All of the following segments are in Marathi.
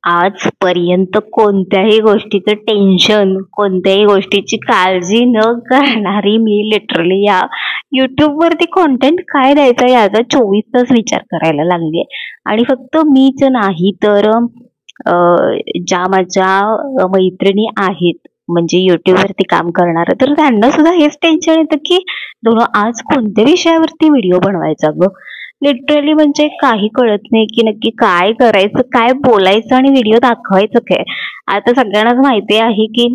आजपर्यंत कोणत्याही गोष्टीचं टेन्शन, कोणत्याही गोष्टीची काळजी न करणारी मी लिटरली या YouTubeवरती कंटेंट काय द्यायचं याचा 24 तास विचार करायला लागली. आणि फक्त मीच नाही तर ज्या माझ्या मैत्रिणी आहेत म्हणजे YouTubeवरती काम करणार, तर त्यांना सुद्धा हेच टेन्शन येतं की दोन आज कोणत्या विषयावरती व्हिडिओ बनवायचा ग. लिटरली म्हणजे काही कळत नाही की नक्की काय करायचं, काय बोलायचं आणि व्हिडिओ दाखवायचं काय. आता सगळ्यांनाच माहिती आहे की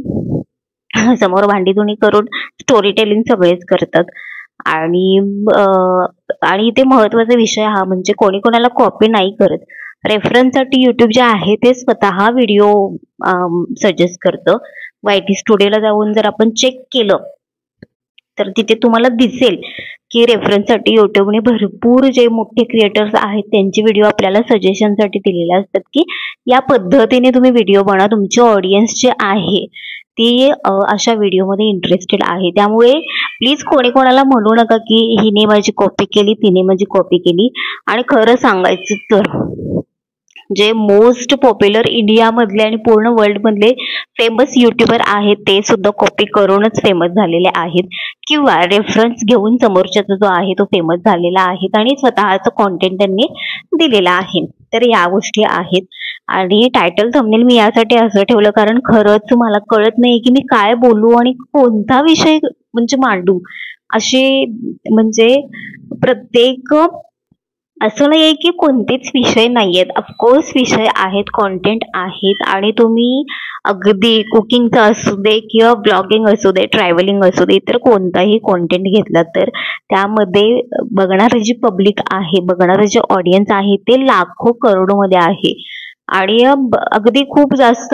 समोर भांडी धुणी करून स्टोरी टेलिंग सगळेच करतात. आणि आणि इथे महत्वाचा विषय हा म्हणजे कोणी कोणाला कॉपी नाही करत. रेफरन्ससाठी युट्यूब जे आहे ते स्वतः व्हिडिओ सजेस्ट करतं. YT स्टुडिओला जाऊन जर आपण चेक केलं तर तिथे तुम्हाला दिसेल की रेफरन्ससाठी युट्यूबने भरपूर जे मोठे क्रिएटर्स आहेत त्यांचे व्हिडिओ आपल्याला सजेशनसाठी दिलेले असतात की या पद्धतीने तुम्ही व्हिडिओ बनवा, तुमची ऑडियन्स जे आहे ती अशा व्हिडिओमध्ये इंटरेस्टेड आहे. त्यामुळे प्लीज कोणी कोणाला म्हणू नका की हिने माझी कॉपी केली, तिने माझी कॉपी केली. आणि खरं सांगायचं तर जे मोस्ट पॉप्युलर इंडियामधले आणि पूर्ण वर्ल्ड मधले फेमस युट्यूबर आहेत ते सुद्धा कॉपी करूनच फेमस झालेले आहेत किंवा रेफरन्स घेऊन समोरच्याचा जो आहे तो फेमस झालेला आहे आणि स्वतःचं कॉन्टेंट त्यांनी दिलेला आहे. तर या गोष्टी आहेत. आणि टायटल थंबनेल मी यासाठी असं ठेवलं कारण खरंच मला कळत नाही की मी काय बोलू आणि कोणता विषय म्हणजे मांडू. असे म्हणजे प्रत्येक असं नाही की कोणतेच विषय नाहीयेत, ऑफकोर्स विषय आहेत, कॉन्टेंट आहेत. आणि तुम्ही अगदी कुकिंगचं असू दे किंवा ब्लॉगिंग असू दे, ट्रॅव्हलिंग असू दे, तर कोणताही कॉन्टेंट घेतला तर त्यामध्ये बघणारे जी पब्लिक आहे, बघणारे जे ऑडियन्स आहे ते लाखो करोडोमध्ये आहे. आणि अगदी खूप जास्त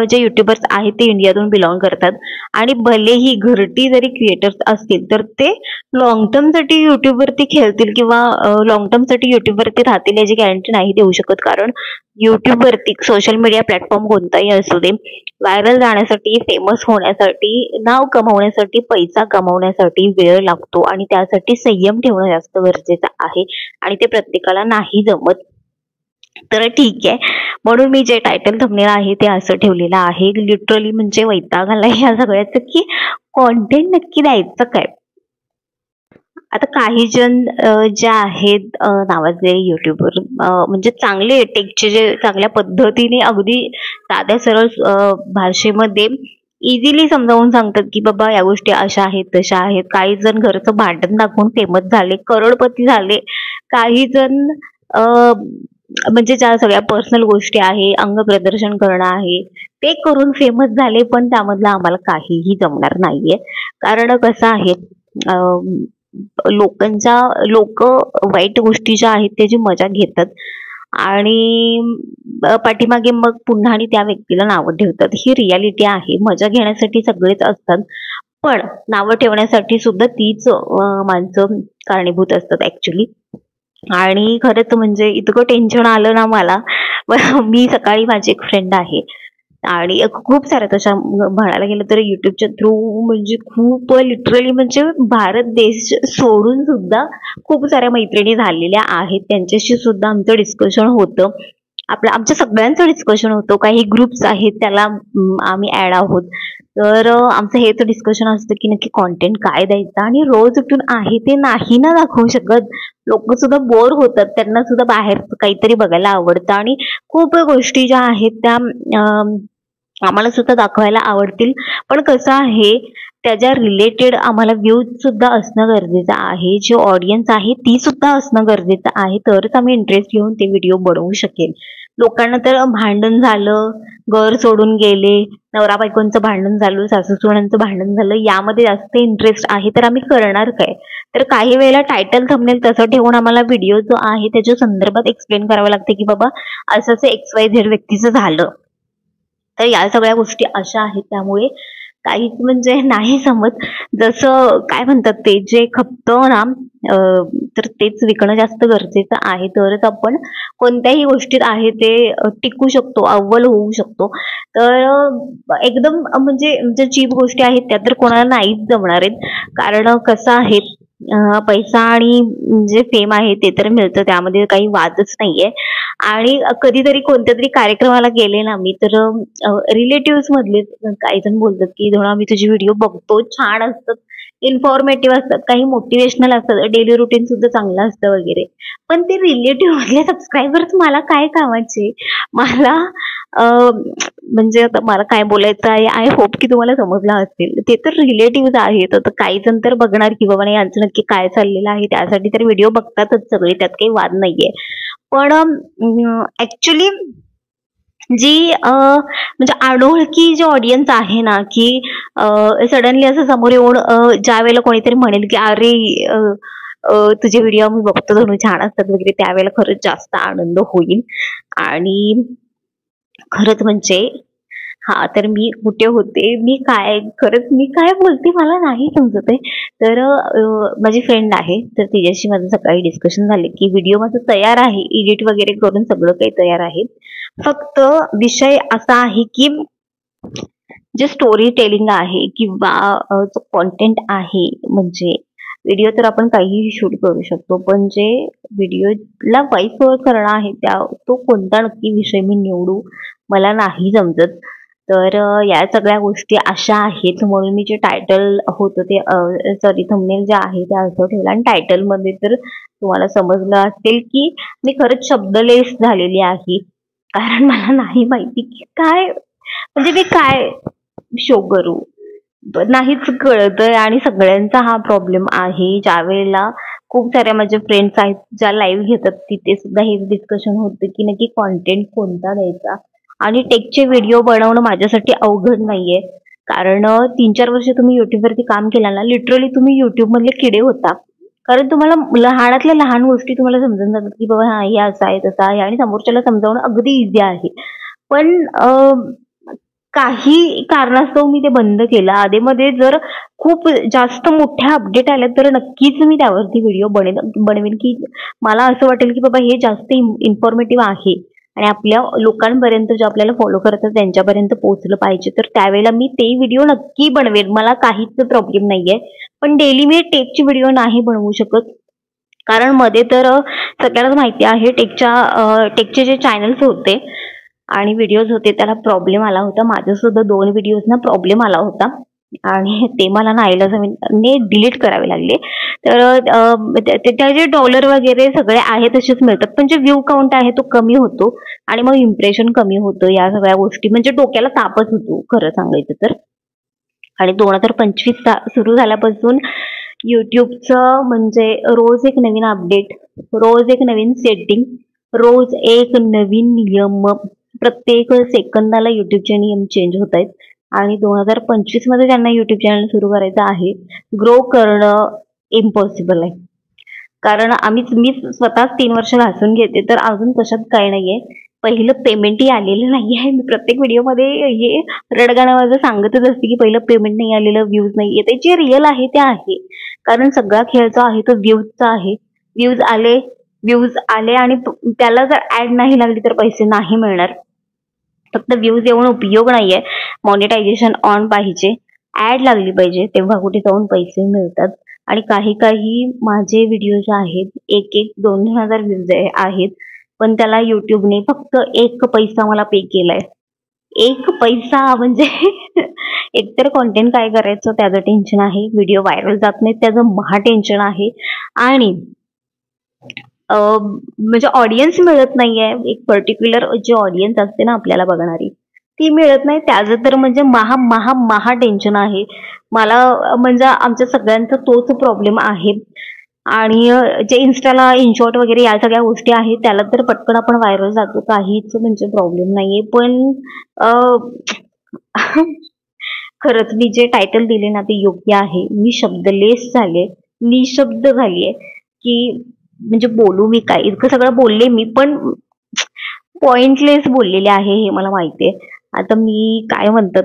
जे युट्यूबर्स आहेत ते इंडियातून बिलॉंग करतात. आणि भलेही घरटी जरी क्रिएटर्स असतील तर ते लॉंग टर्म साठी युट्यूबवरती खेळतील किंवा लॉंग टर्म साठी युट्यूबवरती राहतील याची गॅरंटी नाही देऊ शकत. कारण युट्यूबवरती सोशल मीडिया प्लॅटफॉर्म कोणताही असू दे, व्हायरल जाण्यासाठी, फेमस होण्यासाठी, नाव कमवण्यासाठी, पैसा कमवण्यासाठी वेळ लागतो आणि त्यासाठी संयम ठेवणं जास्त गरजेचं आहे आणि ते प्रत्येकाला नाही जमत. तर ठीक आहे, म्हणून मी जे टायटल थंबनेल आहे ते असं ठेवलेलं आहे. लिटरली म्हणजे वैताग आला ह्या सगळ्याचं की कॉन्टेंट नक्की द्यायचं काय. आता काही जण जे आहेत नावाचे युट्यूबर म्हणजे चांगले टेकचे जे चांगल्या पद्धतीने अगदी साध्या सरळ भाषेमध्ये इझिली समजावून सांगतात की बाबा या गोष्टी अशा आहेत तशा आहेत. काही जण घरचं भांडण दाखवून फेमस झाले, करोडपती झाले. काही जण म्हणजे ज्या सगळ्या पर्सनल गोष्टी आहे, अंग प्रदर्शन करणं आहे ते करून फेमस झाले. पण त्यामधलं आम्हाला काहीही जमणार नाहीये. कारण कसं आहे लोक वाईट गोष्टी ज्या आहेत त्याची मजा घेतात आणि पाठीमागे मग पुन्हा आणि त्या व्यक्तीला नावं ठेवतात. ही रियालिटी आहे. मजा घेण्यासाठी सगळेच असतात पण नावं ठेवण्यासाठी सुद्धा तीच माणसं कारणीभूत असतात ऍक्च्युली. आणि खरंच म्हणजे इतकं टेन्शन आलं ना मला. मी सकाळी माझी एक फ्रेंड आहे आणि खूप साऱ्या तशा म्हणायला गेलं तर युट्यूबच्या थ्रू म्हणजे खूप लिटरली म्हणजे भारत देश सोडून सुद्धा खूप साऱ्या मैत्रिणी झालेल्या आहेत. त्यांच्याशी सुद्धा आमचं डिस्कशन होतं, आमच्या सगळ्यांचं डिस्कशन होतं. काही ग्रुप्स आहेत त्याला आम्ही ऍड आहोत. तर आमचं हेच डिस्कशन असतं की नक्की कॉन्टेंट काय द्यायचं. आणि रोज उठून आहे ते नाही ना दाखवू शकत. लोक सुद्धा बोर होतात, त्यांना सुद्धा बाहेर काहीतरी बघायला आवडतं आणि खूप गोष्टी ज्या आहेत त्या आम्हाला सुद्धा दाखवायला आवडतील. पण कसं आहे त्याच्या रिलेटेड आम्हाला व्ह्यूज सुद्धा असणं गरजेचं आहे, जी ऑडियन्स आहे ती सुद्धा असणं गरजेचं आहे. तरच आम्ही इंटरेस्ट घेऊन ते व्हिडिओ बनवू शकेल. लोकांना तर भांडण झालं, घर सोडून गेले, नवरा बायकोंचं भांडण झालं, सासू सुनांचं भांडण झालं, यामध्ये जास्त इंटरेस्ट आहे तर आम्ही करणार काय. तर काही वेळेला टायटल थंबनेल तसं ठेवून आम्हाला व्हिडिओ जो आहे त्याच्या संदर्भात एक्सप्लेन करावं लागते की बाबा असं XYZ व्यक्तीचं झालं. तर या सगळ्या गोष्टी अशा आहेत. त्यामुळे काहीच म्हणजे नाही समज. जसं काय म्हणतात ते जे खपतं ना तर तेच विकणं जास्त गरजेचं आहे. तरच आपण कोणत्याही गोष्टीत आहे ते टिकू शकतो, अव्वल होऊ शकतो. तर एकदम म्हणजे चीप गोष्टी आहेत त्या तर कोणाला नाहीच जमणार आहेत. कारण कसं आहे पैसा आणि जे फेम आहे ते तर मिळतं, त्यामध्ये काही वादच नाहीये. आणि कधीतरी कोणत्या तरी कार्यक्रमाला गेले ना मी, तर रिलेटिव्ह मधले काही जण बोलतात की "धोणा, मी तुझे व्हिडिओ बघतो, छान असतात, इन्फॉर्मेटिव्ह असतात, काही मोटिवेशनल असतात, डेली रुटीन सुद्धा चांगलं असतं वगैरे." पण ते रिलेटिव्ह मधले सबस्क्रायबर्स मला काय कामाचे? मला म्हणजे आता मला काय बोलायचं आहे, आय होप की तुम्हाला समजलं असेल. ते तर रिलेटिव्ह आहेत. आता काही जण तर बघणार की बाबा नाही यांचं नक्की काय चाललेलं आहे, त्यासाठी तर व्हिडिओ बघतातच सगळे, त्यात काही वाद नाहीये. पण ऍक्च्युली जी म्हणजे अनोळखी जी ऑडियन्स आहे ना, की सडनली असं समोर येऊन ज्या वेळेला कोणीतरी म्हणेल की "अरे अ, अ, तुझे व्हिडिओ मी बघतो धनू, छान असतात" वगैरे, त्यावेळेला खरंच जास्त आनंद होईल. आणि खरंच म्हणजे हां, तर मी कुठे होते, खरंच मी काय बोलते मला नाही समजत आहे. तर माझी फ्रेंड आहे, तर तिच्याशी माझं सकाळी डिस्कशन झाले, की व्हिडिओ माझा तयार आहे, एडिट वगैरे करून सगळं काही तयार आहे. फक्त विषय असा आहे, की जे स्टोरी टेलिंग आहे किंवा जो कंटेंट आहे, म्हणजे व्हिडिओ तर आपण काहीही शूट करू शकतो, पण जे व्हिडिओला व्हॉइस ओव्हर करणं आहे, तो कोणता नक्की विषय मी निवडू मला नाही समजत. तर या सगळ्या गोष्टी अशा आहेत, म्हणून मी जे टायटल होतं ते सॉरी थंबनेल जे आहे ते असं ठेवलं. आणि टायटलमध्ये तर तुम्हाला समजलं असेल की मी खरंच शब्दलेस झालेली आहे. कारण मला नाही माहिती की काय, म्हणजे मी काय शो करू? नाहीच कळतंय. आणि सगळ्यांचा हा प्रॉब्लेम आहे. ज्यावेळेला खूप साऱ्या माझ्या फ्रेंड्स आहेत ज्या लाईव्ह घेतात, तिथे सुद्धा हेच डिस्कशन होतं की नक्की कंटेंट कोणता द्यायचा. आणि टेकचे व्हिडिओ बनवणं माझ्यासाठी अवघड नाहीये. कारण 3-4 वर्ष तुम्ही युट्यूबवरती काम केलं ना, लिटरली तुम्ही युट्यूबमधले किडे होता. कारण तुम्हाला लहानातल्या लहान गोष्टी तुम्हाला समजून जातात की बाबा हां, हे असं आहे, तसं आहे, आणि समोरच्याला समजावणं अगदी इझी आहे. पण काही कारणास्तव मी ते बंद केलं. आधीमध्ये जर खूप जास्त मोठ्या अपडेट आल्या तर नक्कीच मी त्यावरती व्हिडिओ बनवेन, की मला असं वाटेल की बाबा हे जास्त इन्फॉर्मेटिव्ह आहे आणि आपल्या लोकांपर्यंत, जे आपल्याला फॉलो करतात त्यांच्यापर्यंत पोहोचलं पाहिजे. तर त्यावेळेला मी ते व्हिडिओ नक्की बनवेन. मला काहीच प्रॉब्लेम नाहीये. पण डेली मी टेकची व्हिडिओ नाही बनवू शकत. कारण मध्ये तर सगळ्यांनाच माहिती आहे टेकचे जे चॅनल्स होते आणि व्हिडिओज होते त्याला प्रॉब्लेम आला होता. माझ्या सुद्धा 2 व्हिडिओजना प्रॉब्लेम आला होता आणि ते मला नाईलाजाने डिलीट करावे लागले. तर त्याचे डॉलर वगैरे सगळे आहे तसेच मिळतात, पण जे व्ह्यू काउंट आहे तो कमी होतो आणि मग इम्प्रेशन कमी होतं. या सगळ्या गोष्टी म्हणजे डोक्याला तापच होतो खरं सांगायचं तर. आणि 2025 सुरू झाल्यापासून YouTubeचं म्हणजे रोज एक नवीन अपडेट, रोज एक नवीन सेटिंग, रोज एक नवीन नियम. प्रत्येक सेकंदाला YouTubeचे नियम चेंज होत आहेत. आणि 2025 मध्ये ज्यांना YouTube चॅनल सुरू करायचं आहे, ग्रो करणं इम्पॉसिबल आहे. कारण मी स्वतःच 3 वर्ष घासून घेते, तर अजून कशात काही नाहीये. पहिलं पेमेंटही आलेलं नाहीये. मी प्रत्येक व्हिडिओमध्ये हे रडगाणं माझं सांगतच असते की पहिलं पेमेंट नाही आलेलं, व्ह्यूज नाही येत. जे रिअल आहे ते आहे. कारण सगळा खेळ जो आहे तो व्ह्यूजचा आहे. व्ह्यूज आले आणि त्याला जर ऍड नाही लागली तर पैसे नाही मिळणार. फक्त व्ह्यूज येऊन उपयोग नाहीये. मॉनिटायझेशन ऑन पाहिजे, ऍड लागली पाहिजे, तेव्हा कुठे जाऊन पैसे मिळतात. आणि काही माझे व्हिडिओ जे आहेत, एक 2,000 व्ह्यूज आहेत, पण त्याला युट्यूबने फक्त 1 पैसा मला पे केलाय. 1 पैसा म्हणजे एकतर कॉन्टेंट काय करायचं त्याचं टेन्शन आहे, व्हिडिओ व्हायरल जात नाहीत त्याचं महा टेन्शन आहे. आणि म्हणजे ऑडियन्स मिळत नाहीये. एक पर्टिक्युलर जी ऑडियन्स असते ना आपल्याला बघणारी, ती मिळत नाही. त्याचं तर म्हणजे महा टेन्शन आहे. मला म्हणजे आमच्या सगळ्यांचा तोच प्रॉब्लेम आहे. आणि जे इन्स्टाला इनशॉट वगैरे या सगळ्या गोष्टी आहेत त्याला तर पटकन आपण व्हायरल जातो, काहीच म्हणजे प्रॉब्लेम नाहीये. पण खरंच मी जे टायटल दिले ना ते योग्य आहे. मी शब्दलेस झाले, निशब्द झालीये, की म्हणजे बोलू मी काय? इतकं सगळं बोलले मी, पण पॉइंटलेस बोललेले आहे हे मला माहितीये. आता मी काय म्हणतात,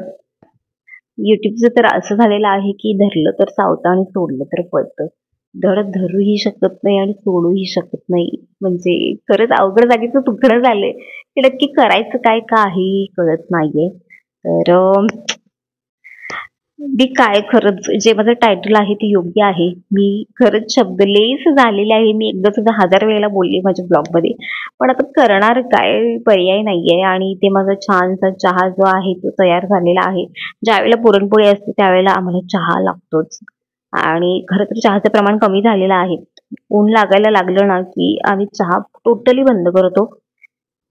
युट्यूबचं तर असं झालेलं आहे की धरलं तर सावतं आणि सोडलं तर पळतं. धड धरूही शकत नाही आणि सोडूही शकत नाही. म्हणजे खरंच अवघड जागेचं तुकडं झालंय. ते नक्की करायचं काय, काही कळत नाहीये. तर मी काय खरंच जे माझं टायटल आहे ते योग्य आहे. मी खरंच शब्दलेस झालेले आहे. मी एकदा सुद्धा 1000 वेळेला बोलले माझ्या ब्लॉगमध्ये. पण आता करणार काय? पर्याय नाहीये. आणि ते माझा छानसा चहा जो आहे तो तयार झालेला आहे. ज्यावेळेला पुरणपोळी असते त्यावेळेला आम्हाला चहा लागतोच. आणि खरं तर चहाचं प्रमाण कमी झालेलं आहे. ऊन लागायला लागलं ना की आम्ही चहा टोटली बंद करतो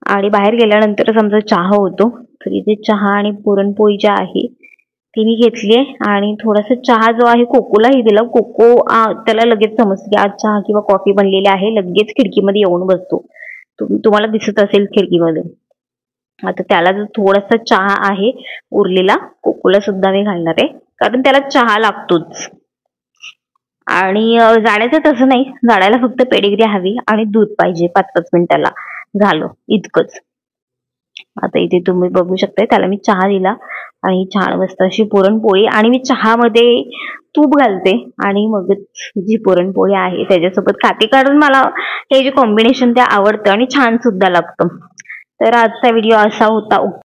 आणि बाहेर गेल्यानंतरच आमचा चहा होतो. तर इथे चहा आणि पुरणपोळी जी आहे ती मी घेतलीये आणि थोडासा चहा जो आहे कोकोलाही दिला. कोको त्याला लगेच समजते की आज चहा किंवा कॉफी बनलेली आहे. लगेच खिडकीमध्ये येऊन बसतो. तुम्हाला दिसत असेल खिडकीमध्ये. आता त्याला जो थोडासा चहा आहे उरलेला, कोकोला सुद्धा मी घालणार आहे. कारण त्याला चहा लागतोच. आणि जाण्याचं तसं नाही. जाण्याला फक्त पेडिग्री हवी आणि दूध पाहिजे 5-5 मिनिटाला. झालं इतकंच. आता इथे तुम्ही बघू शकताय त्याला मी चहा दिला आणि छान मस्त अशी पुरणपोळी आणि मी चहामध्ये तूप घालते आणि मग जी पुरणपोळी आहे त्याच्यासोबत खाते. कारण मला हे जे कॉम्बिनेशन ते आवडतं आणि छान सुद्धा लागतं. तर आजचा व्हिडिओ असा होता.